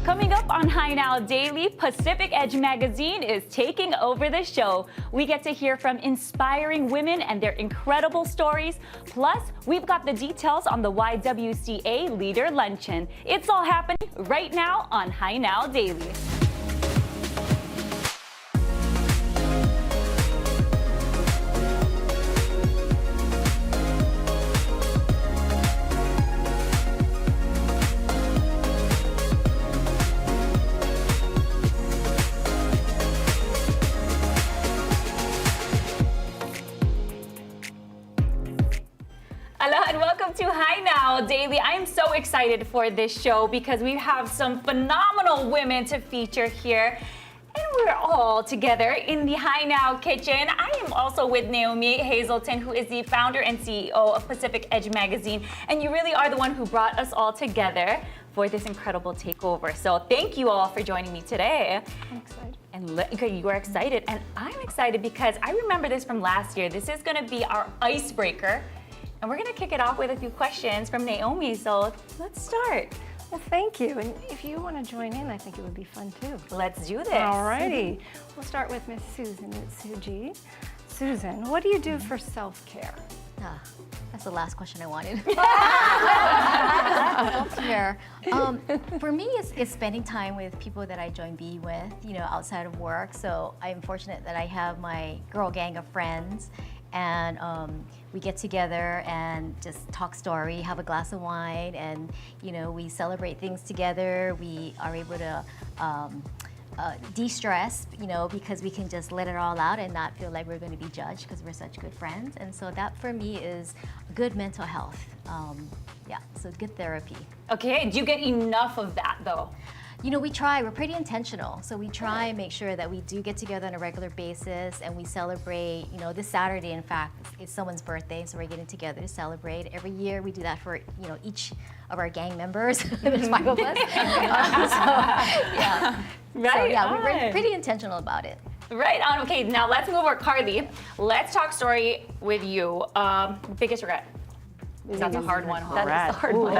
Coming up on Hi Now Daily, Pacific Edge Magazine is taking over the show. We get to hear from inspiring women and their incredible stories. Plus, we've got the details on the YWCA Leader Luncheon. It's all happening right now on Hi Now Daily. Hello and welcome to Hi Now Daily. I am so excited for this show because we have some phenomenal women to feature here. And we're all together in the Hi Now kitchen. I am also with Naomi Hazelton, who is the founder and CEO of Pacific Edge Magazine. And you really are the one who brought us all together for this incredible takeover. So thank you all for joining me today. I'm excited. And you are excited, and I'm excited because I remember this from last year. This is gonna be our icebreaker. And we're gonna kick it off with a few questions from Naomi, so let's start. Well, thank you. And if you want to join in, I think it would be fun too. Let's do this. All righty. We'll start with Miss Susan at Suji. Susan, what do you do for self-care? That's the last question I wanted. Self-care. For me, it's spending time with people that I join B with, outside of work. So I'm fortunate that I have my girl gang of friends, and we get together and just talk story, have a glass of wine, and we celebrate things together. We are able to de-stress, because we can just let it all out and not feel like we're going to be judged because we're such good friends. And so that for me is good mental health. So good therapy. Okay, do you get enough of that though? We try, we're pretty intentional. So we try and make sure that we do get together on a regular basis and we celebrate, this Saturday, in fact, it's someone's birthday, so we're getting together to celebrate. Every year we do that for, each of our gang members. There's 5 of us. We're pretty intentional about it. Right on. Okay, now let's move over. Carly, let's talk story with you. Biggest regret? That's a hard one, huh? That is a hard one.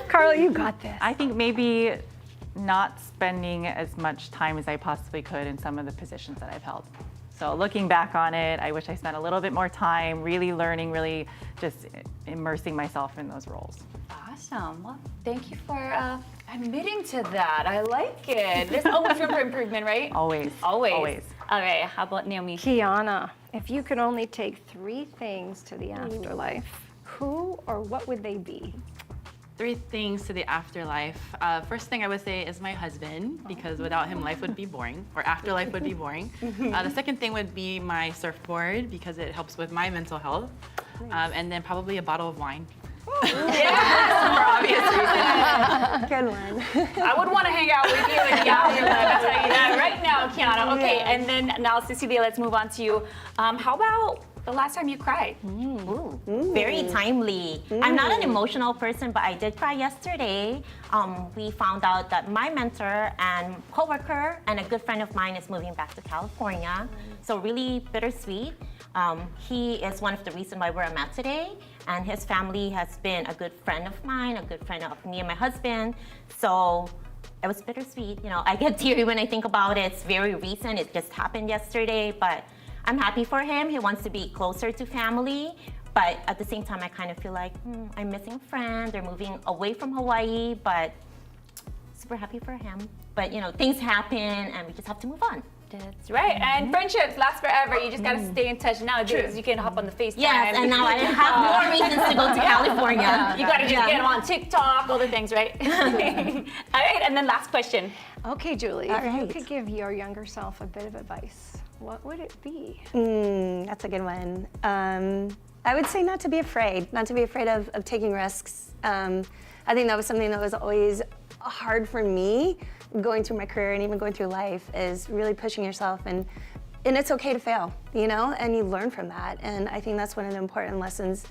Carla, you got this. I think maybe not spending as much time as I possibly could in some of the positions that I've held. So looking back on it, I wish I spent a little bit more time really learning, really just immersing myself in those roles. Awesome. Well, thank you for admitting to that. I like it. There's always room for improvement, right? Always. Always. Okay, how about Naomi? Kiana, if you could only take 3 things to the afterlife, who or what would they be? 3 things to the afterlife. First thing I would say is my husband, because without him, life would be boring, or afterlife would be boring. The second thing would be my surfboard, because it helps with my mental health. And then probably a bottle of wine. Yeah, for obvious reasons. Good one. I would want to hang out with you in the afterlife. I'll tell you that right now, Kiana. Okay, and then now, Cecilia, let's move on to you. How about the last time you cried? Very timely. I'm not an emotional person, but I did cry yesterday. We found out that my mentor and coworker and a good friend of mine is moving back to California. So really bittersweet. He is one of the reasons why we're at today, and his family has been a good friend of mine, a good friend of me and my husband. So it was bittersweet. I get teary when I think about it. It's very recent. It just happened yesterday, but I'm happy for him. He wants to be closer to family, but at the same time, I kind of feel like I'm missing a friend. They're moving away from Hawaii, but super happy for him. But things happen, and we just have to move on. That's right. And friendships last forever. You just got to stay in touch nowadays. You can hop on the FaceTime. Yes, and now I have more reasons to go to California. You got to just get them on TikTok, all the things, right? All right, and then last question. Okay, Julie, All if you right. could give your younger self a bit of advice, what would it be? That's a good one. I would say not to be afraid of taking risks. I think that was something that was always hard for me going through my career and even going through life, is really pushing yourself, and it's okay to fail, and you learn from that. And I think that's one of the important lessons.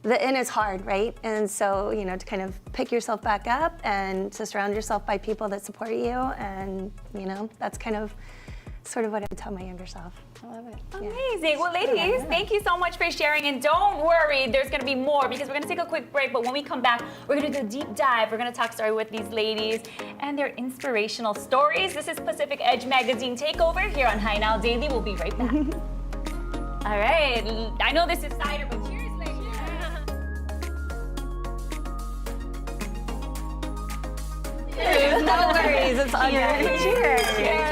And it's hard, right? And so, to kind of pick yourself back up and to surround yourself by people that support you, and that's kind of sort of what I would tell my younger self. I love it. Amazing. Well, ladies, thank you so much for sharing. And don't worry, there's going to be more because we're going to take a quick break. But when we come back, we're going to do a deep dive. We're going to talk story with these ladies and their inspirational stories. This is Pacific Edge Magazine Takeover here on High Now Daily. We'll be right back. All right. I know this is cider, but cheers, ladies. Cheers. No worries. It's all good. Cheers. Cheers.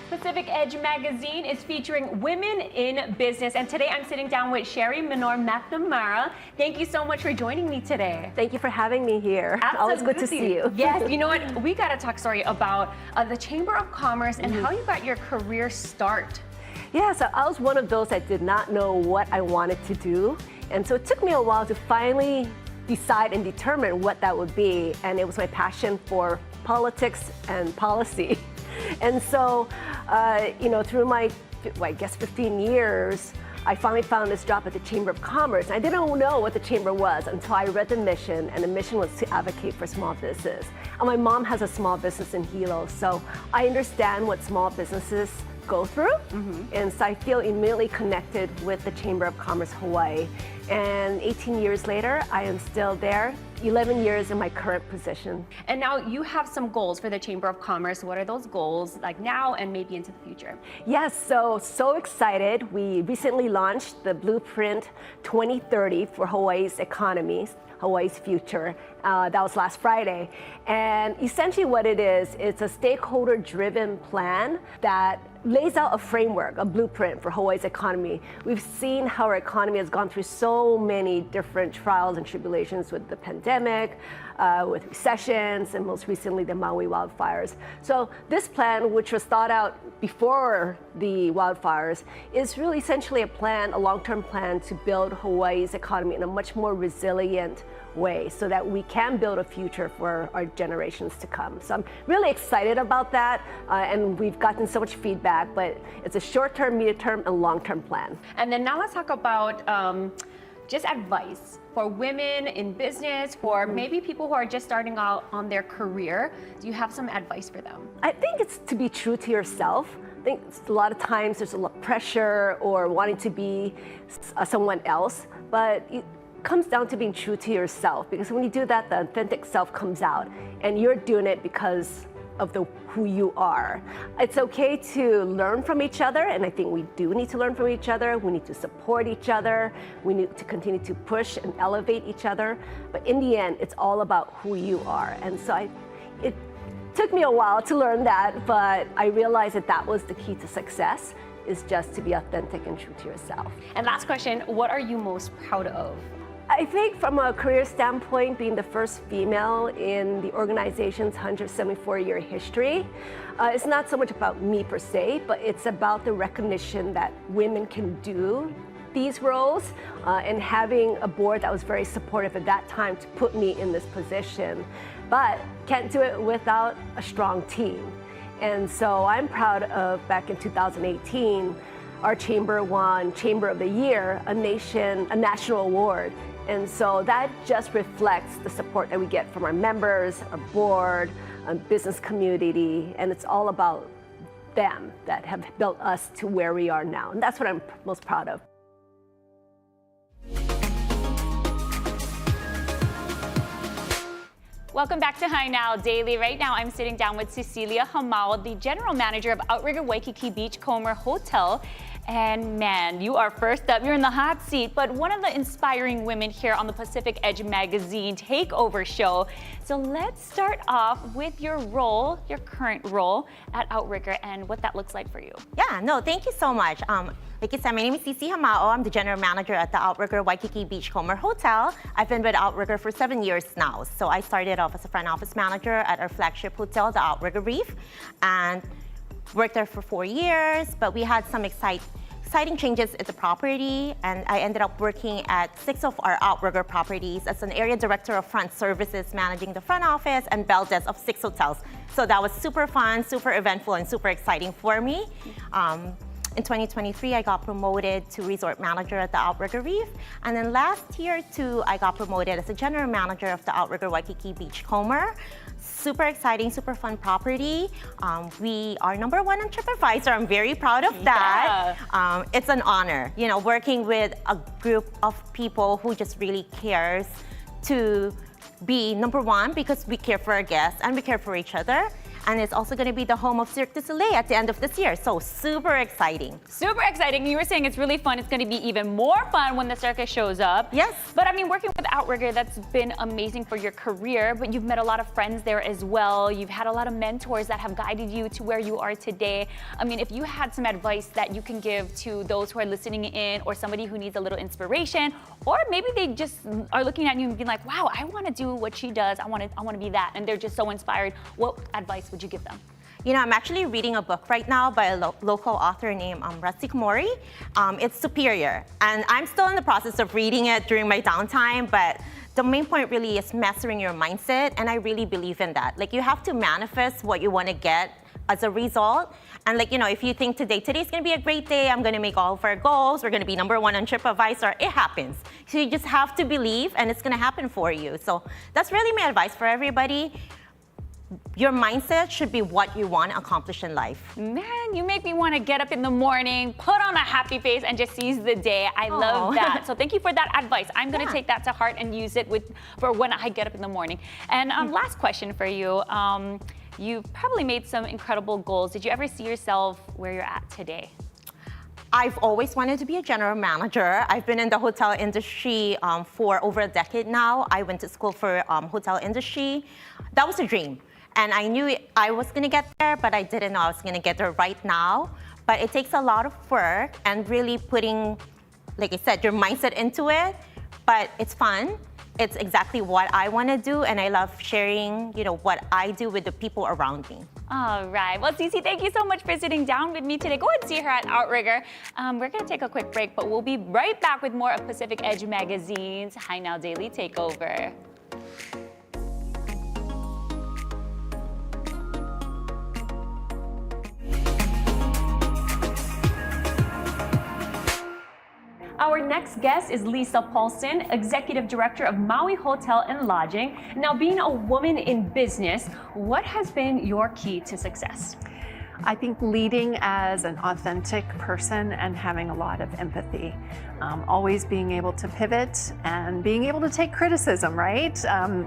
Pacific Edge Magazine is featuring women in business. And today I'm sitting down with Sherry Minor McNamara. Thank you so much for joining me today. Thank you for having me here. Absolutely. Always good to see you. Yes, you know what? We got to talk, sorry, about the Chamber of Commerce and how you got your career start. Yeah, so I was one of those that did not know what I wanted to do. And so it took me a while to finally decide and determine what that would be. And it was my passion for politics and policy. And so, through my, I guess, 15 years, I finally found this job at the Chamber of Commerce. I didn't know what the Chamber was until I read the mission, and the mission was to advocate for small business. And my mom has a small business in Hilo, so I understand what small businesses go through. And so I feel immediately connected with the Chamber of Commerce Hawaii. And 18 years later, I am still there, 11 years in my current position. And now you have some goals for the Chamber of Commerce. What are those goals like now and maybe into the future? Yes, so excited. We recently launched the Blueprint 2030 for Hawaii's economy, Hawaii's future. That was last Friday. And essentially what it is, it's a stakeholder-driven plan that lays out a framework, a blueprint for Hawaii's economy. We've seen how our economy has gone through so many different trials and tribulations with the pandemic, with recessions, and most recently the Maui wildfires. So this plan, which was thought out before the wildfires, is really essentially a plan, a long-term plan to build Hawaii's economy in a much more resilient way so that we can build a future for our generations to come. So I'm really excited about that, and we've gotten so much feedback, but it's a short-term, medium-term, and long-term plan. And then now let's talk about just advice for women in business, for maybe people who are just starting out on their career. Do you have some advice for them? I think it's to be true to yourself. I think a lot of times there's a lot of pressure or wanting to be someone else, but it comes down to being true to yourself, because when you do that, the authentic self comes out, and you're doing it because of who you are. It's okay to learn from each other, and I think we do need to learn from each other. We need to support each other. We need to continue to push and elevate each other. But in the end, it's all about who you are. And so it took me a while to learn that, but I realized that was the key to success, is just to be authentic and true to yourself. And last question, what are you most proud of? I think from a career standpoint, being the first female in the organization's 174-year history, it's not so much about me per se, but it's about the recognition that women can do these roles, and having a board that was very supportive at that time to put me in this position. But can't do it without a strong team. And so I'm proud of, back in 2018, our chamber won Chamber of the Year, a national award. And so that just reflects the support that we get from our members, our board, business community, and it's all about them that have built us to where we are now. And that's what I'm most proud of. Welcome back to Hi Now Daily. Right now, I'm sitting down with Cecilia Hamao, the general manager of Outrigger Waikiki Beachcomber Hotel. And man, you are first up. You're in the hot seat, but one of the inspiring women here on the Pacific Edge Magazine Takeover Show. So let's start off with your role, your current role at Outrigger, and what that looks like for you. Yeah, no, thank you so much. Like you said, my name is Cici Hamao. I'm the general manager at the Outrigger Waikiki Beachcomber Hotel. I've been with Outrigger for 7 years now. So I started off as a front office manager at our flagship hotel, the Outrigger Reef, and worked there for 4 years, but we had some exciting changes at the property, and I ended up working at 6 of our Outrigger properties as an area director of front services, managing the front office and bell desk of 6 hotels. So that was super fun, super eventful, and super exciting for me. In 2023, I got promoted to resort manager at the Outrigger Reef. And then last year, too, I got promoted as a general manager of the Outrigger Waikiki Beachcomber. Super exciting, super fun property. We are #1 on TripAdvisor. I'm very proud of that. Yeah. It's an honor, working with a group of people who just really cares to be #1, because we care for our guests and we care for each other. And it's also going to be the home of Cirque du Soleil at the end of this year. So super exciting. Super exciting. You were saying it's really fun. It's going to be even more fun when the circus shows up. Yes. But I mean, working with Outrigger, that's been amazing for your career, but you've met a lot of friends there as well. You've had a lot of mentors that have guided you to where you are today. I mean, if you had some advice that you can give to those who are listening in, or somebody who needs a little inspiration, or maybe they just are looking at you and being like, wow, I want to do what she does. I want to be that. And they're just so inspired. What advice would you give them? I'm actually reading a book right now by a local author named Rusty Komori. It's Superior, and I'm still in the process of reading it during my downtime, but the main point really is mastering your mindset, and I really believe in that. Like, you have to manifest what you want to get as a result. And if you think today's gonna be a great day, I'm gonna make all of our goals, we're gonna be #1 on TripAdvisor, it happens. So you just have to believe, and it's gonna happen for you. So that's really my advice for everybody. Your mindset should be what you want to accomplish in life. Man, you make me want to get up in the morning, put on a happy face, and just seize the day. I love that. So thank you for that advice. I'm going to take that to heart and use it for when I get up in the morning. And last question for you. You've probably made some incredible goals. Did you ever see yourself where you're at today? I've always wanted to be a general manager. I've been in the hotel industry for over a decade now. I went to school for hotel industry. That was a dream. And I knew I was going to get there, but I didn't know I was going to get there right now. But it takes a lot of work and really putting, like I said, your mindset into it. But it's fun. It's exactly what I want to do, and I love sharing, what I do with the people around me. All right. Well, Cici, thank you so much for sitting down with me today. Go ahead and see her at Outrigger. We're going to take a quick break, but we'll be right back with more of Pacific Edge Magazine's Hi Now Daily Takeover. Our next guest is Lisa Paulson, Executive Director of Maui Hotel and Lodging. Now, being a woman in business, what has been your key to success? I think leading as an authentic person and having a lot of empathy. Always being able to pivot and being able to take criticism, right?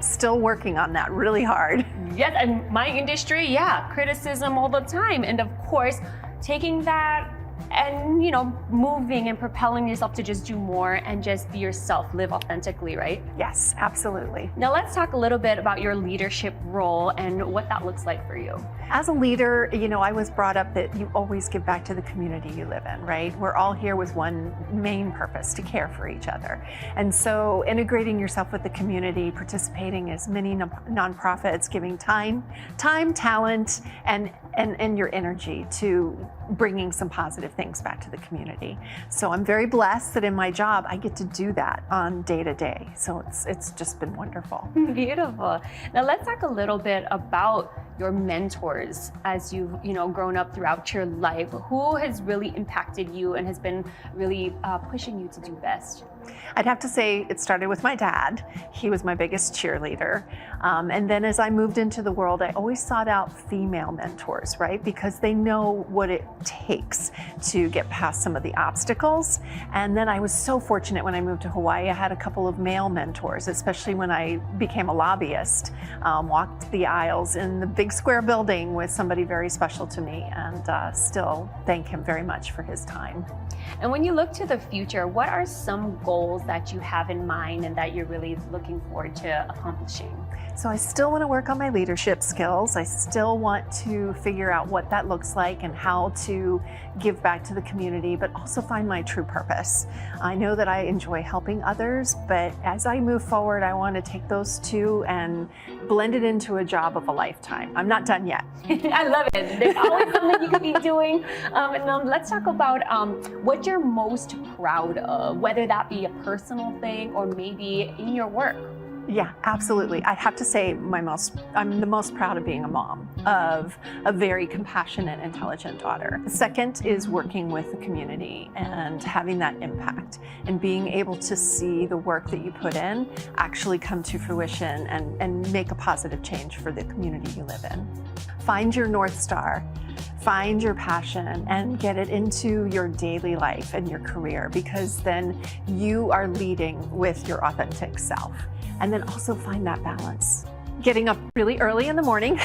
Still working on that really hard. Yes, and my industry, yeah, criticism all the time. And of course, taking that and, you know, moving and propelling yourself to just do more and just be yourself, live authentically, right? Yes, absolutely. Now let's talk a little bit about your leadership role and what that looks like for you. As a leader, you know, I was brought up that you always give back to the community you live in, right? We're all here with one main purpose, to care for each other. And so integrating yourself with the community, participating as many nonprofits, giving time, talent, and your energy to bringing some positive things back to the community. So I'm very blessed that in my job, I get to do that on day to day. So it's just been wonderful. Beautiful. Now let's talk a little bit about your mentors as you've, you know, grown up throughout your life. Who has really impacted you and has been really pushing you to do best? I'd have to say it started with my dad. He was my biggest cheerleader. And then as I moved into the world, I always sought out female mentors, right? Because they know what it takes to get past some of the obstacles. And then I was so fortunate when I moved to Hawaii, I had a couple of male mentors, especially when I became a lobbyist. Walked the aisles in the big square building with somebody very special to me, and still thank him very much for his time. And when you look to the future, what are some goals that you have in mind and that you're really looking forward to accomplishing? So I still want to work on my leadership skills. I still want to figure out what that looks like and how to give back to the community, but also find my true purpose. I know that I enjoy helping others, but as I move forward, I want to take those two and blend it into a job of a lifetime. I'm not done yet. I love it. There's always something you could be doing. And let's talk about what you're most proud of, whether that be a personal thing or maybe in your work. Yeah, absolutely. I have to say I'm the most proud of being a mom of a very compassionate, intelligent daughter. The second is working with the community and having that impact and being able to see the work that you put in actually come to fruition and make a positive change for the community you live in. Find your North Star. Find your passion and get it into your daily life and your career, because then you are leading with your authentic self. And then also find that balance. Getting up really early in the morning.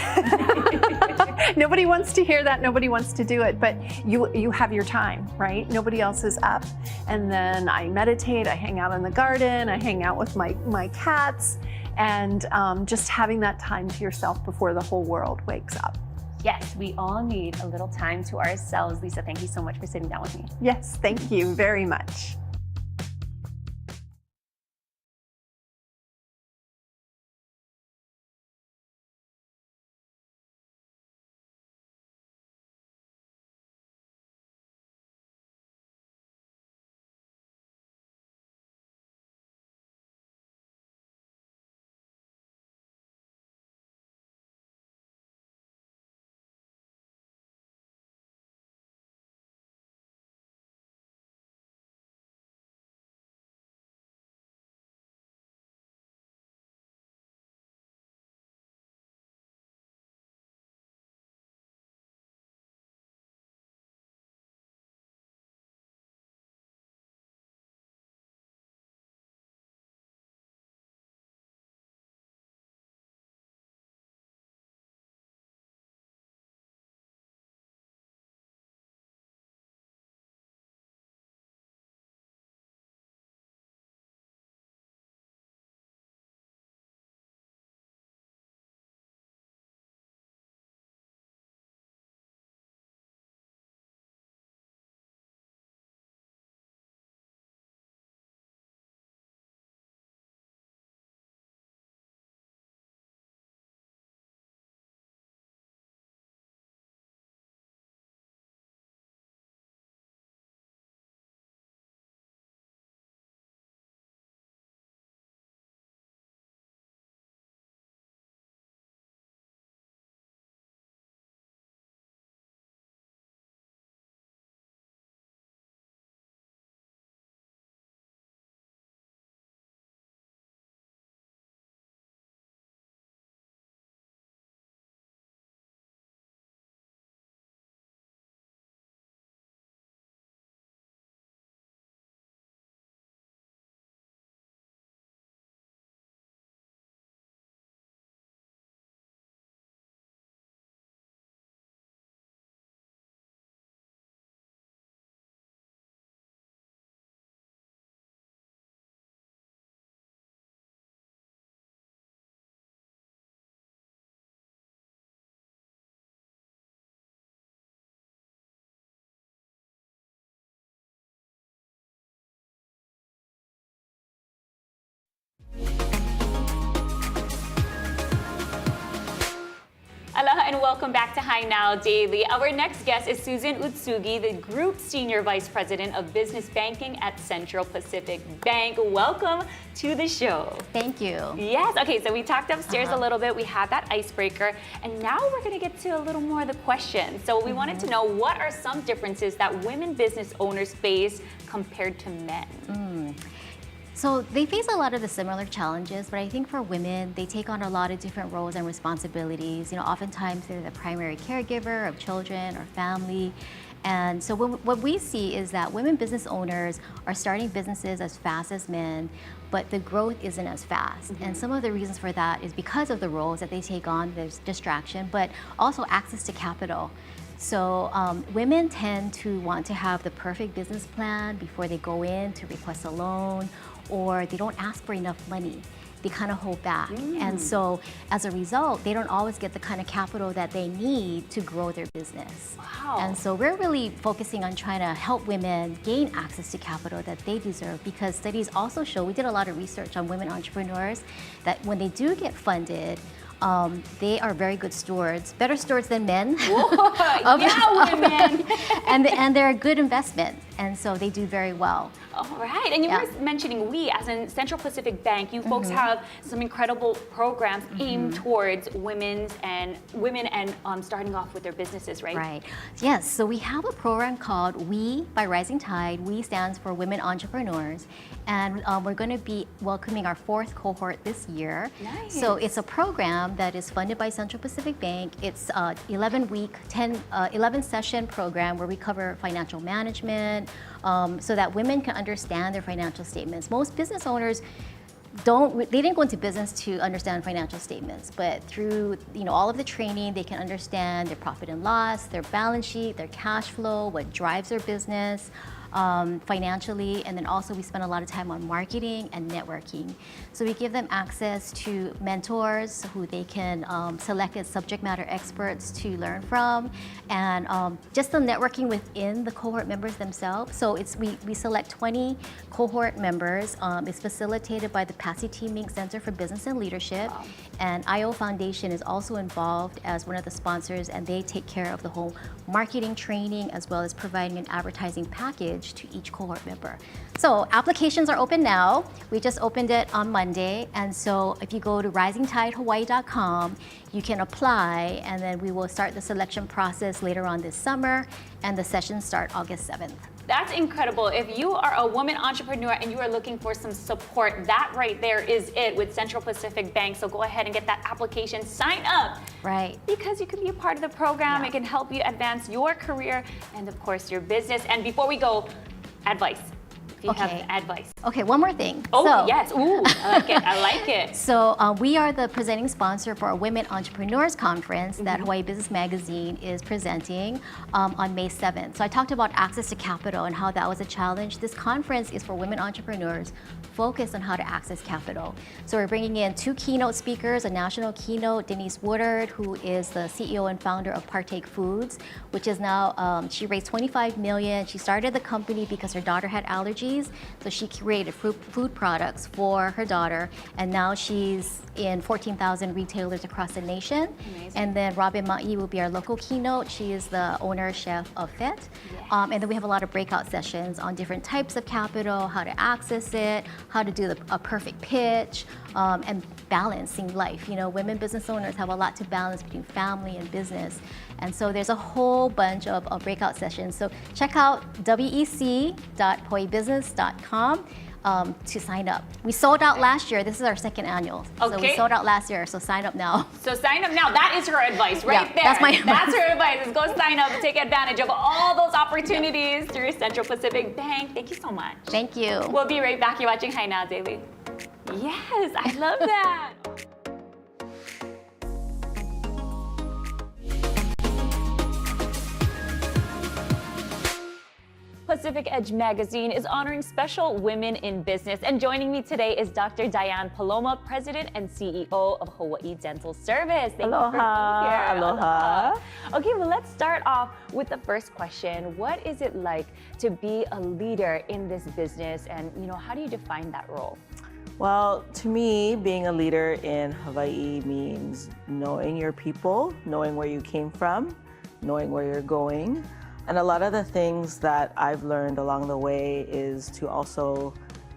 Nobody wants to hear that, nobody wants to do it, but you have your time, right? Nobody else is up. And then I meditate, I hang out in the garden, I hang out with my cats, and just having that time to yourself before the whole world wakes up. Yes, we all need a little time to ourselves. Lisa, thank you so much for sitting down with me. Yes, thank you very much. Aloha and welcome back to Hi Now Daily. Our next guest is Susan Utsugi, the Group Senior Vice President of Business Banking at Central Pacific Bank. Welcome to the show. Thank you. Yes, okay, so we talked upstairs a little bit. We had that icebreaker, and now we're gonna get to a little more of the questions. So we wanted to know, what are some differences that women business owners face compared to men? So they face a lot of the similar challenges, but I think for women, they take on a lot of different roles and responsibilities. You know, oftentimes they're the primary caregiver of children or family. And so what we see is that women business owners are starting businesses as fast as men, but the growth isn't as fast. And some of the reasons for that is because of the roles that they take on, there's distraction, but also access to capital. So women tend to want to have the perfect business plan before they go in to request a loan, or they don't ask for enough money. They kind of hold back. And so as a result, they don't always get the kind of capital that they need to grow their business. Wow. And so we're really focusing on trying to help women gain access to capital that they deserve, because studies also show, we did a lot of research on women entrepreneurs, that when they do get funded, they are very good stewards, better stewards than men. Women! and they're a good investment, and so they do very well. All right, and you were mentioning we, as in Central Pacific Bank, you folks have some incredible programs aimed towards women and starting off with their businesses, right? Right. Yes. So we have a program called We by Rising Tide. We stands for Women Entrepreneurs, and we're going to be welcoming our 4th cohort this year. Nice. So it's a program that is funded by Central Pacific Bank. It's a 11-session program where we cover financial management, so that women can understand their financial statements. Most business owners they didn't go into business to understand financial statements, but through all of the training, they can understand their profit and loss, their balance sheet, their cash flow, what drives their business financially, and then also we spend a lot of time on marketing and networking. So we give them access to mentors who they can select as subject matter experts to learn from, and just the networking within the cohort members themselves. So we select 20 cohort members. It's facilitated by the Patsy T. Mink Center for Business and Leadership, and IO Foundation is also involved as one of the sponsors, and they take care of the whole marketing training as well as providing an advertising package to each cohort member. So applications are open now. We just opened it on Monday, and so if you go to risingtidehawaii.com, you can apply, and then we will start the selection process later on this summer, and the sessions start August 7th. That's incredible. If you are a woman entrepreneur and you are looking for some support, that right there is it with Central Pacific Bank. So go ahead and get that application, sign up. Right. Because you can be a part of the program. It can help you advance your career and of course your business. And before we go, advice. If you have advice. Okay, one more thing. Yes. Ooh, I like it. I like it. So we are the presenting sponsor for our Women Entrepreneurs Conference that Hawaii Business Magazine is presenting on May 7th. So I talked about access to capital and how that was a challenge. This conference is for women entrepreneurs focused on how to access capital. So we're bringing in 2 keynote speakers, a national keynote, Denise Woodard, who is the CEO and founder of Partake Foods, which is now, she raised $25 million. She started the company because her daughter had allergies. So she created food products for her daughter, and now she's in 14,000 retailers across the nation. Amazing. And then Robin Ma'i will be our local keynote. She is the owner chef of FIT. And then we have a lot of breakout sessions on different types of capital, how to access it, how to do a perfect pitch, and balancing life. Women business owners have a lot to balance between family and business. And so there's a whole bunch of breakout sessions. So check out wec.hawaiibusiness.com to sign up. We sold out last year. This is our 2nd annual. So we sold out last year, so sign up now. So sign up now. That is her advice right there. That's my advice. That's her advice, is go sign up and take advantage of all those opportunities through Central Pacific Bank. Thank you so much. Thank you. We'll be right back. You're watching Hi Now Daily. Yes, I love that. Pacific Edge Magazine is honoring special women in business. And joining me today is Dr. Diane Paloma, President and CEO of Hawaii Dental Service. Thank you for being here. Aloha. Okay, well, let's start off with the first question. What is it like to be a leader in this business? And, how do you define that role? Well, to me, being a leader in Hawaii means knowing your people, knowing where you came from, knowing where you're going. And a lot of the things that I've learned along the way is to also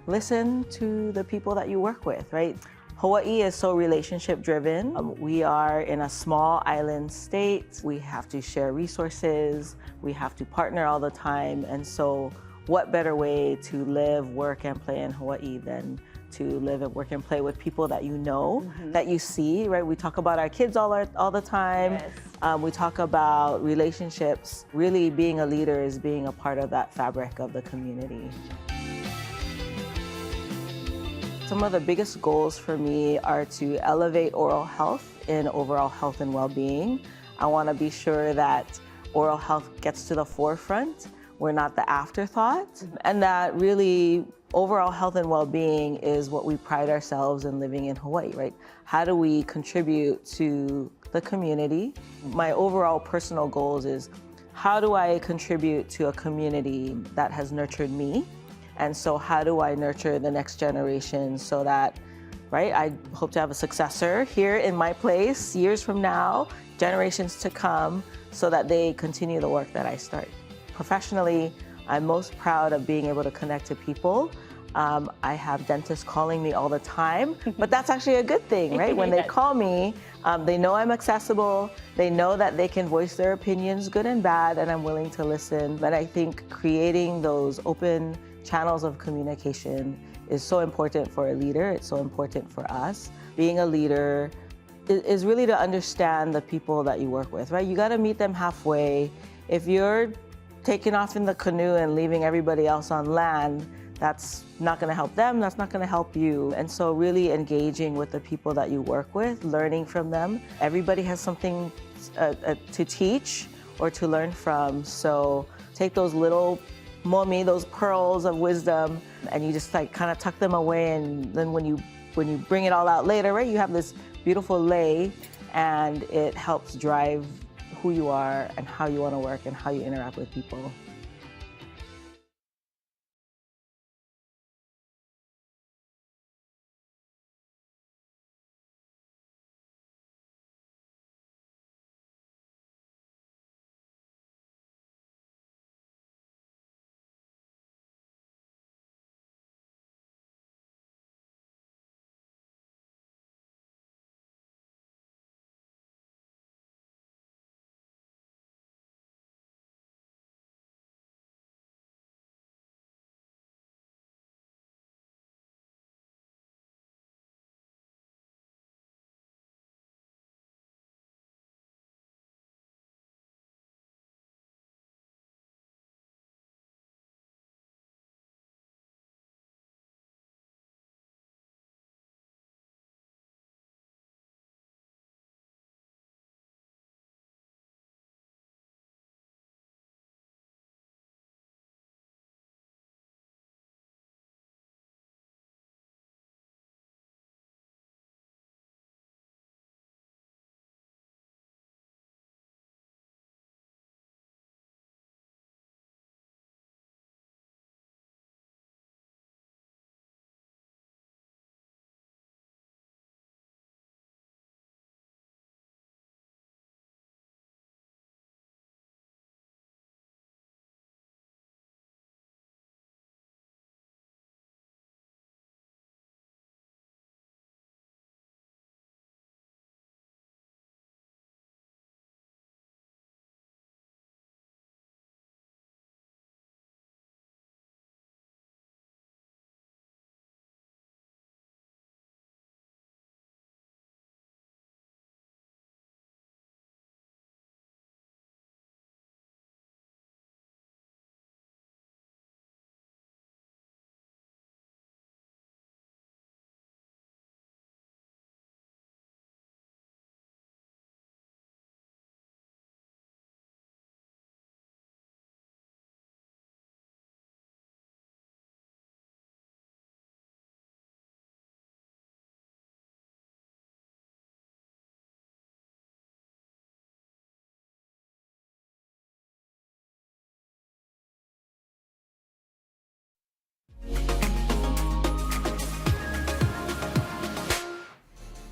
listen to the people that you work with, right? Hawaii is so relationship driven. We are in a small island state. We have to share resources. We have to partner all the time. And so what better way to live, work, and play in Hawaii than to live and work and play with people that you know, that you see, right? We talk about our kids all the time. Yes. We talk about relationships. Really being a leader is being a part of that fabric of the community. Some of the biggest goals for me are to elevate oral health and overall health and well-being. I want to be sure that oral health gets to the forefront. We're not the afterthought. And that really overall health and well-being is what we pride ourselves in living in Hawaii, right? How do we contribute to the community? My overall personal goals is how do I contribute to a community that has nurtured me? And so how do I nurture the next generation so that, right, I hope to have a successor here in my place years from now, generations to come, so that they continue the work that I start. Professionally, I'm most proud of being able to connect to people. I have dentists calling me all the time, but that's actually a good thing, right? When they call me, they know I'm accessible, they know that they can voice their opinions, good and bad, and I'm willing to listen. But I think creating those open channels of communication is so important for a leader, it's so important for us. Being a leader is really to understand the people that you work with, right? You gotta meet them halfway. If you're taking off in the canoe and leaving everybody else on land, that's not gonna help them, that's not gonna help you. And so really engaging with the people that you work with, learning from them. Everybody has something to teach or to learn from. So take those little momi, those pearls of wisdom, and you just like kind of tuck them away, and then when you bring it all out later, right, you have this beautiful lei, and it helps drive who you are and how you want to work and how you interact with people.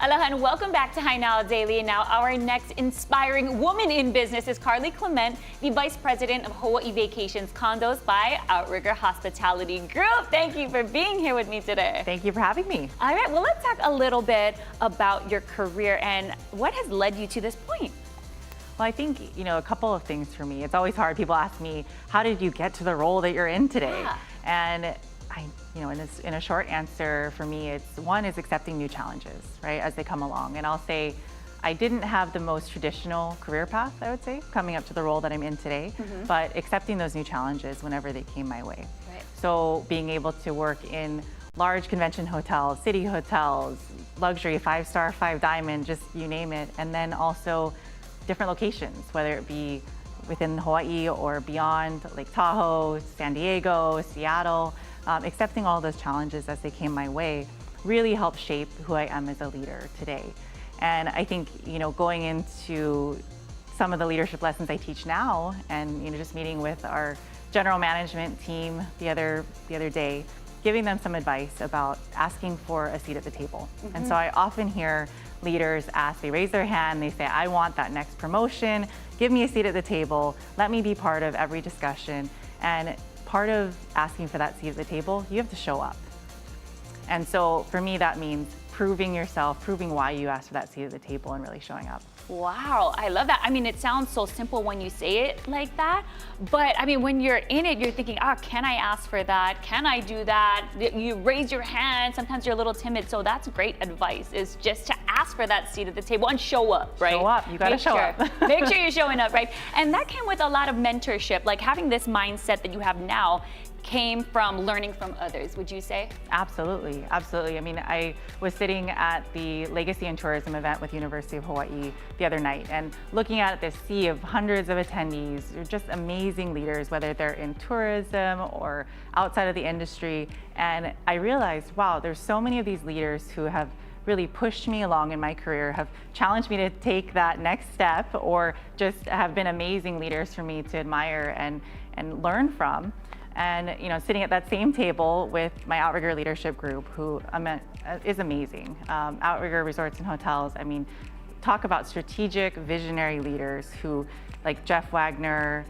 Aloha and welcome back to Hi Now Daily. Now, our next inspiring woman in business is Carly Clement, the Vice President of Hawaii Vacations Condos by Outrigger Hospitality Group. Thank you for being here with me today. Thank you for having me. All right, well, let's talk a little bit about your career and what has led you to this point. Well, I think, a couple of things for me. It's always hard. People ask me, how did you get to the role that you're in today? Yeah. And in a short answer for me, one is accepting new challenges, right, as they come along. And I'll say, I didn't have the most traditional career path, I would say, coming up to the role that I'm in today, but accepting those new challenges whenever they came my way. Right. So being able to work in large convention hotels, city hotels, luxury, 5-star, 5-diamond, just you name it. And then also different locations, whether it be within Hawaii or beyond, Lake Tahoe, San Diego, Seattle. Accepting all those challenges as they came my way really helped shape who I am as a leader today. And I think, going into some of the leadership lessons I teach now, and just meeting with our general management team the other day, giving them some advice about asking for a seat at the table. And so I often hear leaders they raise their hand, they say, I want that next promotion, give me a seat at the table, let me be part of every discussion. And part of asking for that seat at the table, you have to show up. And so for me, that means proving yourself, proving why you asked for that seat at the table and really showing up. Wow, I love that. I mean, it sounds so simple when you say it like that, but I mean, when you're in it, you're thinking, can I ask for that? Can I do that? You raise your hand. Sometimes you're a little timid, so that's great advice, is just to ask for that seat at the table and show up, right? Show up, you gotta show up. Make sure you're showing up, right? And that came with a lot of mentorship, like having this mindset that you have now came from learning from others, would you say? Absolutely, absolutely. I mean, I was sitting at the Legacy and Tourism event with University of Hawaii the other night and looking at this sea of hundreds of attendees. They're just amazing leaders, whether they're in tourism or outside of the industry. And I realized, wow, there's so many of these leaders who have really pushed me along in my career, have challenged me to take that next step, or just have been amazing leaders for me to admire and learn from. And sitting at that same table with my Outrigger leadership group, who is amazing. Outrigger Resorts and Hotels, I mean, talk about strategic, visionary leaders who, like Jeff Wagner,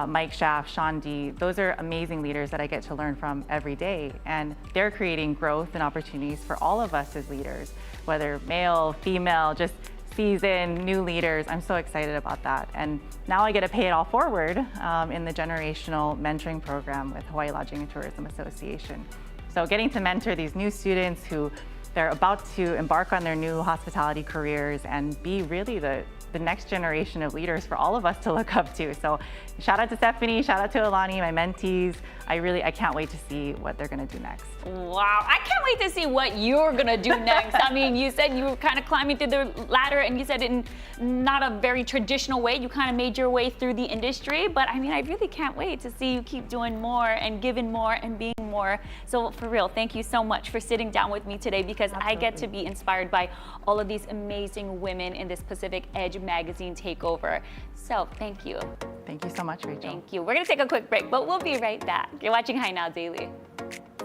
Mike Schaff, Sean D, those are amazing leaders that I get to learn from every day. And they're creating growth and opportunities for all of us as leaders, whether male, female, just seasoned, new leaders. I'm so excited about that. And now I get to pay it all forward in the generational mentoring program with Hawaii Lodging and Tourism Association. So getting to mentor these new students who they're about to embark on their new hospitality careers and be really the next generation of leaders for all of us to look up to. So shout out to Stephanie, shout out to Alani, my mentees. I can't wait to see what they're gonna do next. Wow, I can't wait to see what you're gonna do next. I mean, you said you were kind of climbing through the ladder and you said in not a very traditional way, you kind of made your way through the industry, but I mean, I really can't wait to see you keep doing more and giving more and being more. So for real, thank you so much for sitting down with me today, because I get to be inspired by all of these amazing women in this Pacific Edge magazine takeover. So thank you. Thank you so much, Rachel. Thank you. We're gonna take a quick break, but we'll be right back. You're watching Hi Now Daily.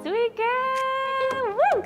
Sweet girl, woo!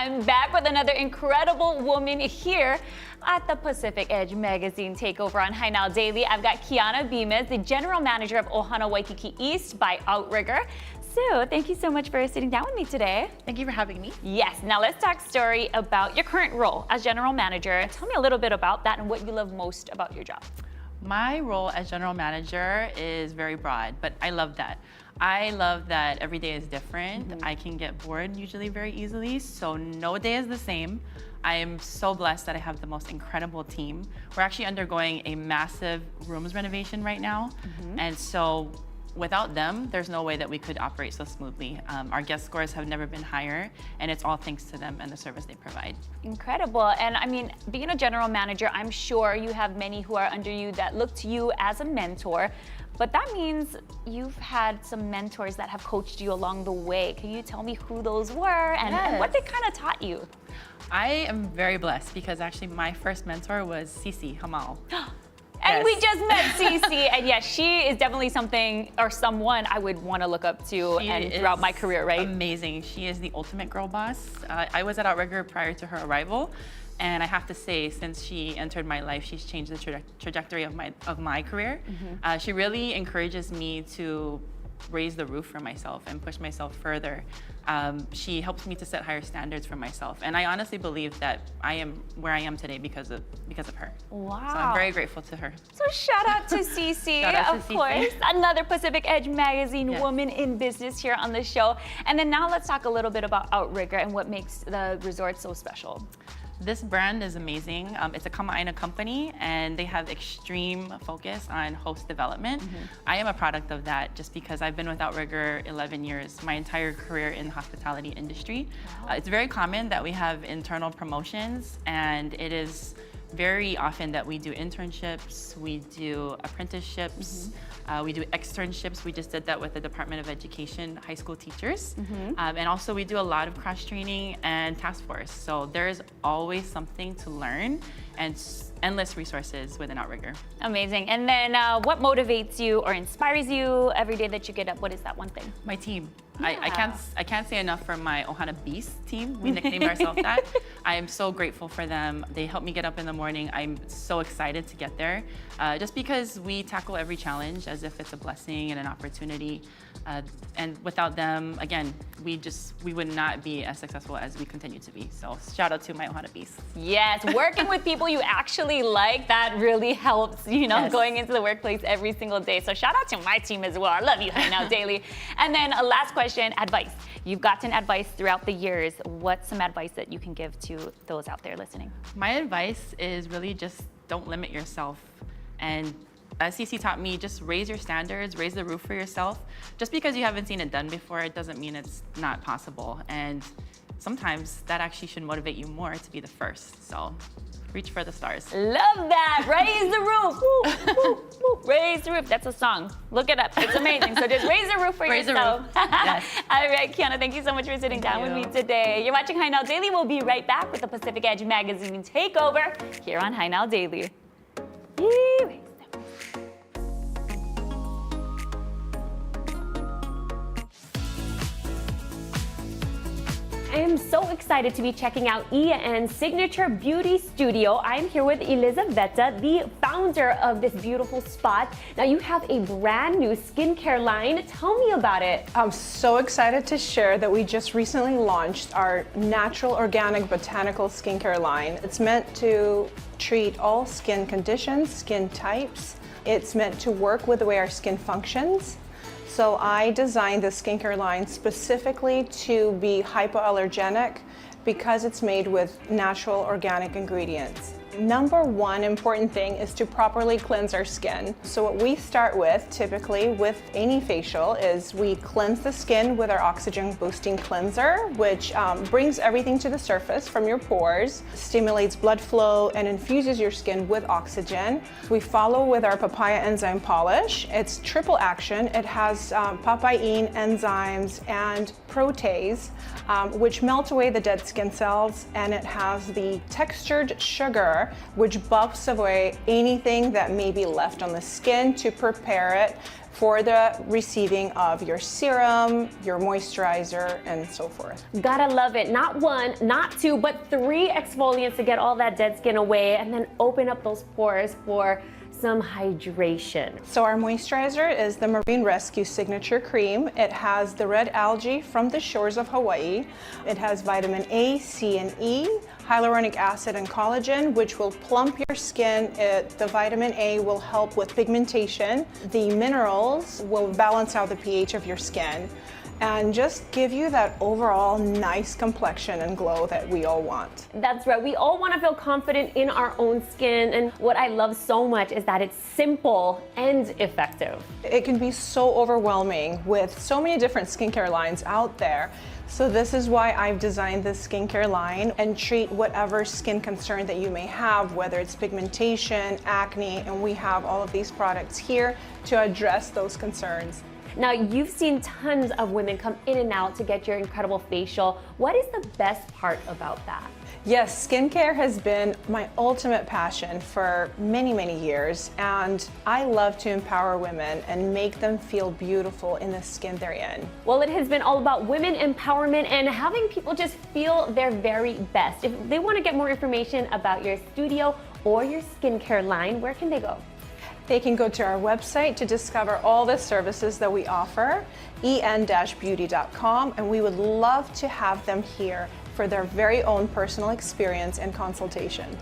I'm back with another incredible woman here at the Pacific Edge Magazine Takeover on Hi Now Daily. I've got Kiana Bemis, the General Manager of Ohana Waikiki East by Outrigger. So thank you so much for sitting down with me today. Thank you for having me. Yes, now let's talk story about your current role as General Manager. Tell me a little bit about that and what you love most about your job. My role as General Manager is very broad, but I love that. I love that every day is different. I can get bored usually very easily, so no day is the same. I am so blessed that I have the most incredible team. We're actually undergoing a massive rooms renovation right now, and so without them, there's no way that we could operate so smoothly. Our guest scores have never been higher, and it's all thanks to them and the service they provide. Incredible. And I mean, being a general manager, I'm sure you have many who are under you that look to you as a mentor, but that means you've had some mentors that have coached you along the way. Can you tell me who those were and what they kind of taught you? I am very blessed because actually my first mentor was Cece Hamal. And we just met Cece, and yes, she is definitely something or someone I would want to look up to and throughout my career, right? Amazing. She is the ultimate girl boss. I was at Outrigger prior to her arrival, and I have to say, since she entered my life, she's changed the trajectory of my career. She really encourages me to raise the roof for myself and push myself further. She helps me to set higher standards for myself, and I honestly believe that I am where I am today because of her. Wow. So I'm very grateful to her. So shout out to Cece, of course, another Pacific Edge Magazine woman in business here on the show. And then now let's talk a little bit about Outrigger and what makes the resort so special. This brand is amazing. It's a Kama'aina company, and they have extreme focus on host development. I am a product of that just because I've been with Outrigger 11 years, my entire career in the hospitality industry. It's very common that we have internal promotions, and it is very often that we do internships, we do apprenticeships, we do externships. We just did that with the Department of Education, high school teachers. And also we do a lot of cross-training and task force. So there's always something to learn and endless resources within Outrigger. Amazing. And then what motivates you or inspires you every day that you get up? What is that one thing? My team. I can't say enough for my Ohana Beast team. We nicknamed ourselves that. I am so grateful for them. They help me get up in the morning. I'm so excited to get there. Just because we tackle every challenge as if it's a blessing and an opportunity. And without them, again, we would not be as successful as we continue to be. So shout out to my Ohana Beast. Yes, working with people you actually like, that really helps, going into the workplace every single day. So shout out to my team as well. I love you, Hi Now Daily. And then a last question, advice. You've gotten advice throughout the years. What's some advice that you can give to those out there listening? My advice is really just don't limit yourself. And as CC taught me, just raise your standards, raise the roof for yourself. Just because you haven't seen it done before, it doesn't mean it's not possible. And sometimes that actually should motivate you more to be the first. So reach for the stars. Love that. Raise the roof. Woo, woo, woo. Raise the roof. That's a song. Look it up. It's amazing. So just raise the roof for yourself. Yes. All right, Kiana, thank you so much for sitting down with me today. You're watching Hi Now Daily. We'll be right back with the Pacific Edge Magazine Takeover here on Hi Now Daily. Yee. I am so excited to be checking out Ian's Signature Beauty Studio. I'm here with Elizaveta, the founder of this beautiful spot. Now you have a brand new skincare line. Tell me about it. I'm so excited to share that we just recently launched our natural, organic, botanical skincare line. It's meant to treat all skin conditions, skin types. It's meant to work with the way our skin functions. So I designed the skincare line specifically to be hypoallergenic because it's made with natural organic ingredients. Number one important thing is to properly cleanse our skin. So what we start with, typically with any facial, is we cleanse the skin with our oxygen boosting cleanser, which brings everything to the surface from your pores, stimulates blood flow, and infuses your skin with oxygen. We follow with our papaya enzyme polish. It's triple action. It has papain enzymes and protease, which melt away the dead skin cells, and it has the textured sugar before, which buffs away anything that may be left on the skin to prepare it for the receiving of your serum, your moisturizer, and so forth. Gotta love it. Not one, not two, but 3 exfoliants to get all that dead skin away and then open up those pores for some hydration. So our moisturizer is the Marine Rescue Signature Cream. It has the red algae from the shores of Hawaii. It has vitamin A, C, and E, hyaluronic acid, and collagen, which will plump your skin. The vitamin A will help with pigmentation. The minerals will balance out the pH of your skin and just give you that overall nice complexion and glow that we all want. That's right. We all want to feel confident in our own skin, and what I love so much is that it's simple and effective. It can be so overwhelming with so many different skincare lines out there. So this is why I've designed this skincare line and treat whatever skin concern that you may have, whether it's pigmentation, acne, and we have all of these products here to address those concerns. Now, you've seen tons of women come in and out to get your incredible facial. What is the best part about that? Yes, skincare has been my ultimate passion for many, many years, and I love to empower women and make them feel beautiful in the skin they're in. Well, it has been all about women empowerment and having people just feel their very best. If they want to get more information about your studio or your skincare line, where can they go? They can go to our website to discover all the services that we offer, en-beauty.com, and we would love to have them here for their very own personal experience and consultation.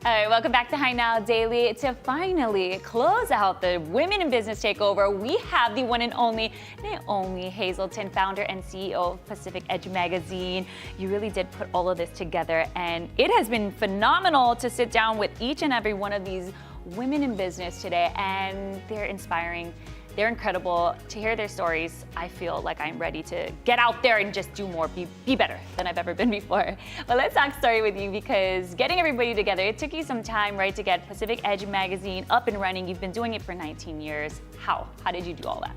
All right, welcome back to Hi Now Daily. To finally close out the Women in Business Takeover, we have the one and only Naomi Hazelton, founder and CEO of Pacific Edge Magazine. You really did put all of this together, and it has been phenomenal to sit down with each and every one of these women in business today, and they're inspiring. They're incredible. To hear their stories, I feel like I'm ready to get out there and just do more, be better than I've ever been before. But let's talk story with you, because getting everybody together, it took you some time, right, to get Pacific Edge magazine up and running. You've been doing it for 19 years. How did you do all that?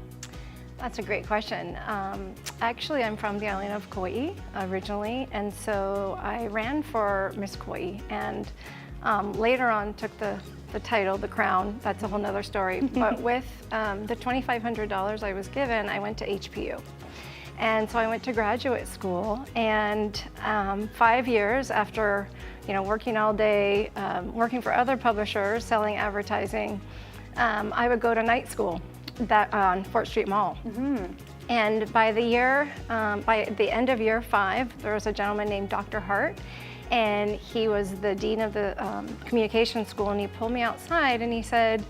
That's a great question. Actually, I'm from the island of Kauai originally, and so I ran for Miss Kauai, and later on took the title, the crown. That's a whole nother story. But with the $2,500 I was given, I went to HPU. And so I went to graduate school, and 5 years after, working all day, working for other publishers, selling advertising, I would go to night school on Fort Street Mall. And by the end of year 5, there was a gentleman named Dr. Hart, and he was the dean of the communication school, and he pulled me outside and he said,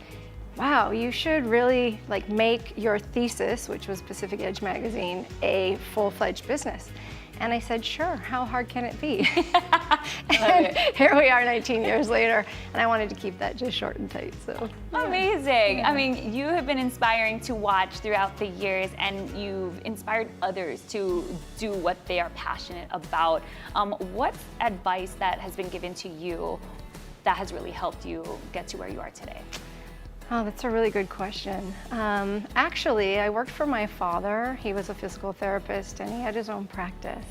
wow, you should really make your thesis, which was Pacific Edge magazine, a full-fledged business. And I said, sure, how hard can it be? And here we are 19 years later, and I wanted to keep that just short and tight. So amazing. Yeah. I mean, you have been inspiring to watch throughout the years, and you've inspired others to do what they are passionate about. What advice that has been given to you that has really helped you get to where you are today? Oh, that's a really good question. Actually, I worked for my father. He was a physical therapist, and he had his own practice.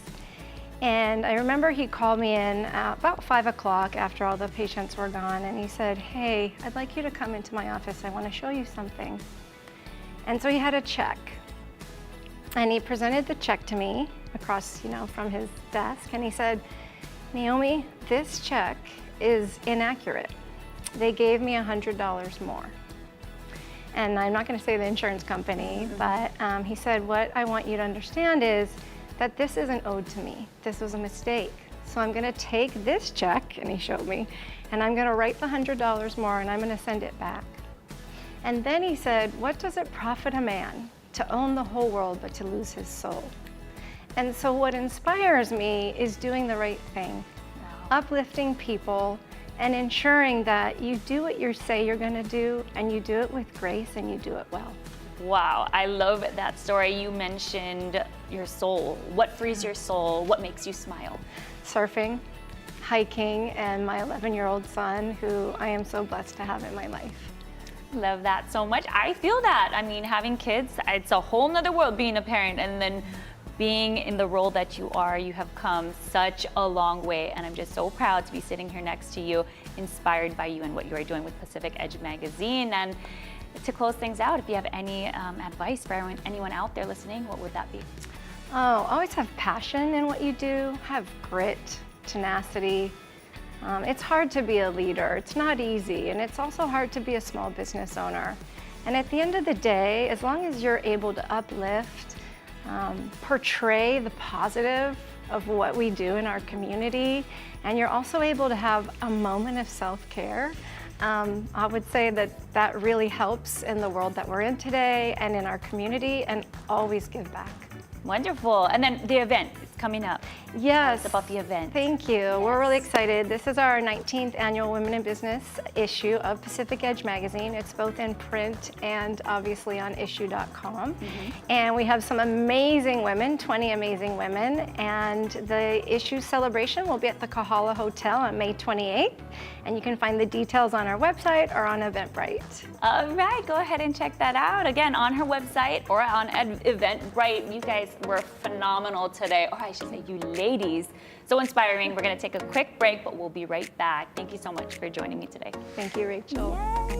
And I remember he called me in about 5 o'clock after all the patients were gone, and he said, hey, I'd like you to come into my office. I want to show you something. And so he had a check. And he presented the check to me across, from his desk, and he said, Naomi, this check is inaccurate. They gave me $100 more. And I'm not going to say the insurance company, but he said, what I want you to understand is that this isn't owed to me. This was a mistake. So I'm going to take this check, and he showed me, and I'm going to write the $100 more, and I'm going to send it back. And then he said, what does it profit a man to own the whole world but to lose his soul? And so what inspires me is doing the right thing, uplifting people, and ensuring that you do what you say you're going to do, and you do it with grace, and you do it well. Wow, I love that story. You mentioned your soul. What frees your soul? What makes you smile? Surfing, hiking, and my 11-year-old son, who I am so blessed to have in my life. Love that so much. I feel that. I mean, having kids, it's a whole nother world being a parent, and then being in the role that you are, you have come such a long way, and I'm just so proud to be sitting here next to you, inspired by you and what you are doing with Pacific Edge magazine. And to close things out, if you have any advice for anyone out there listening, what would that be? Oh, always have passion in what you do, have grit, tenacity. It's hard to be a leader, it's not easy, and it's also hard to be a small business owner. And at the end of the day, as long as you're able to uplift, portray the positive of what we do in our community, and you're also able to have a moment of self-care, I would say that really helps in the world that we're in today and in our community, and always give back. Wonderful. And then the event is coming up. Yes. It's about the event. Thank you. Yes. We're really excited. This is our 19th annual Women in Business issue of Pacific Edge magazine. It's both in print and obviously on issue.com. And we have some amazing women, 20 amazing women. And the issue celebration will be at the Kahala Hotel on May 28th. And you can find the details on our website or on Eventbrite. All right, go ahead and check that out. Again, on her website or on Eventbrite. You guys were phenomenal today. Or I should say you ladies. So inspiring. We're going to take a quick break, but we'll be right back. Thank you so much for joining me today. Thank you, Rachel. Yay.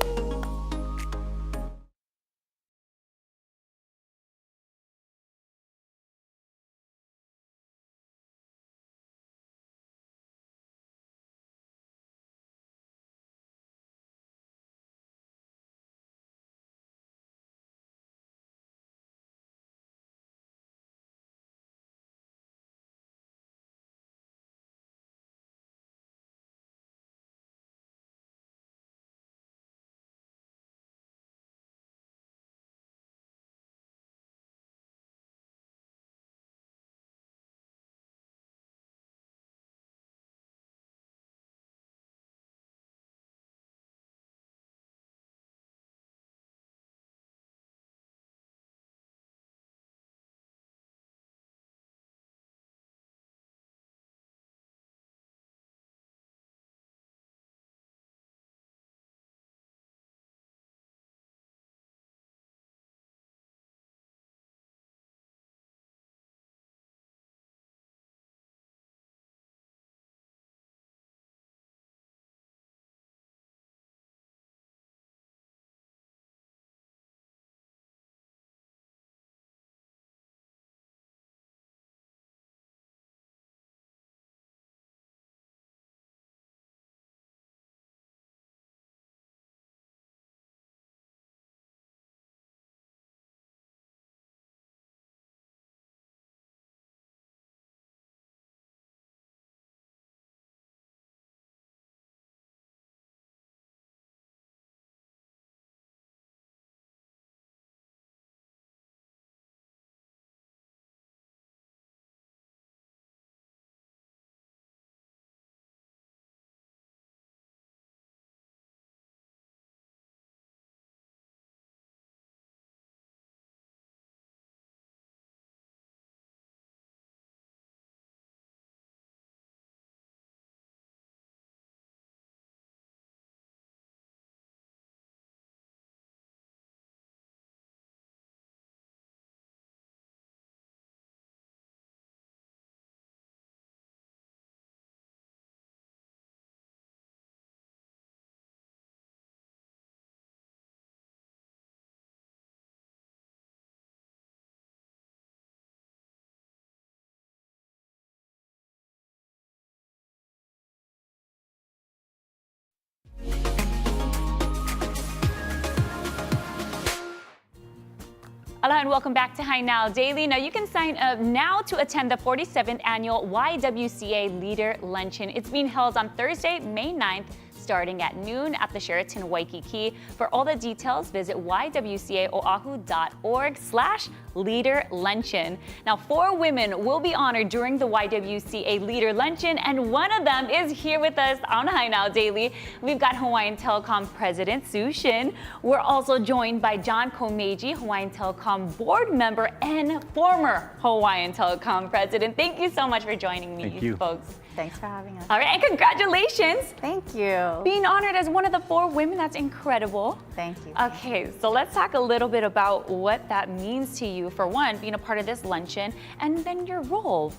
Aloha and welcome back to Hi Now Daily. Now you can sign up now to attend the 47th annual YWCA Leader Luncheon. It's being held on Thursday, May 9th, starting at noon at the Sheraton Waikiki. For all the details, visit ywcaoahu.org/Leader Luncheon. Now, 4 women will be honored during the YWCA Leader Luncheon, and one of them is here with us on Hi Now Daily. We've got Hawaiian Telecom President Sue Shin. We're also joined by John Komeiji, Hawaiian Telecom board member and former Hawaiian Telecom president. Thank you so much for joining me, Thank you. folks. Thanks for having us. All right, and congratulations. Thank you. Being honored as one of the 4 women, that's incredible. Thank you. Okay, so let's talk a little bit about what that means to you. For one, being a part of this luncheon, and then your role.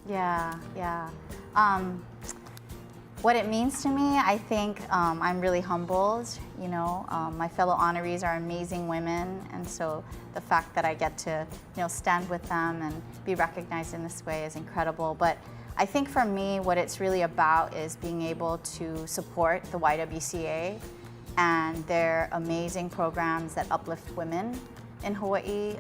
Yeah. What it means to me, I think I'm really humbled. My fellow honorees are amazing women, and so the fact that I get to, stand with them and be recognized in this way is incredible. But I think for me, what it's really about is being able to support the YWCA and their amazing programs that uplift women in Hawaii.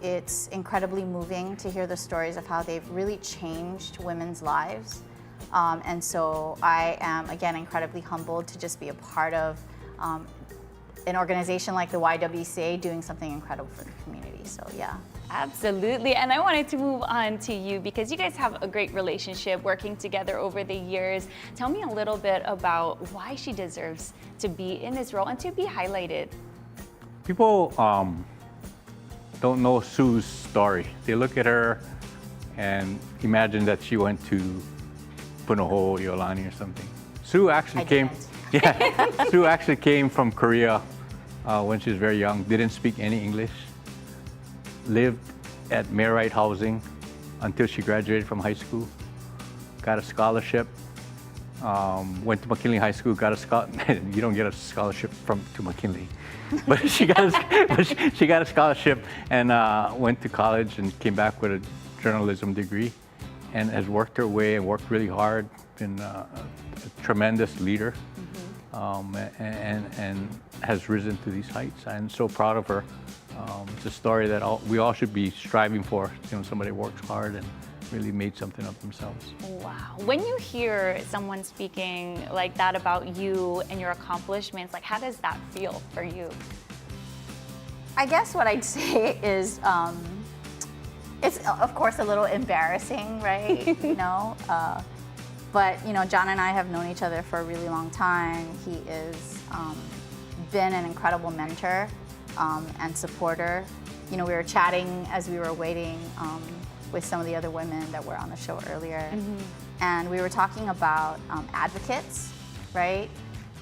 It's incredibly moving to hear the stories of how they've really changed women's lives. And so I am, again, incredibly humbled to just be a part of an organization like the YWCA doing something incredible for the community. So, yeah. Absolutely, and I wanted to move on to you because you guys have a great relationship working together over the years. Tell me a little bit about why she deserves to be in this role and to be highlighted. People don't know Sue's story. They look at her and imagine that she went to Punahou, Iolani or something. Sue actually Sue actually came from Korea when she was very young, didn't speak any English, lived at Mayorite housing until she graduated from high school, got a scholarship, went to McKinley High School, got a scholarship. You don't get a scholarship to McKinley, but she got a scholarship and went to college and came back with a journalism degree and has worked her way and worked really hard, been a tremendous leader, and has risen to these heights. I'm so proud of her. It's a story that we all should be striving for. Somebody works hard and really made something of themselves. Wow. When you hear someone speaking like that about you and your accomplishments, how does that feel for you? I guess what I'd say is it's, of course, a little embarrassing, right? But, John and I have known each other for a really long time. He has been an incredible mentor and supporter. We were chatting as we were waiting with some of the other women that were on the show earlier. And we were talking about advocates, right?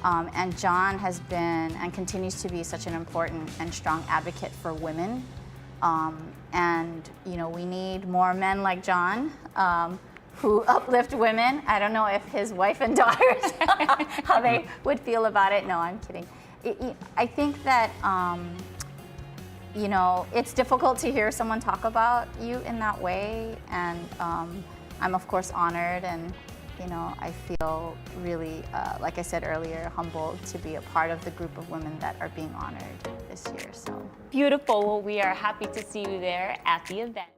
And John has been and continues to be such an important and strong advocate for women. And we need more men like John who uplift women. I don't know if his wife and daughters, how they would feel about it. No, I'm kidding. I think that, it's difficult to hear someone talk about you in that way. And I'm, of course, honored and, I feel really, like I said earlier, humbled to be a part of the group of women that are being honored this year. So beautiful. Well, we are happy to see you there at the event.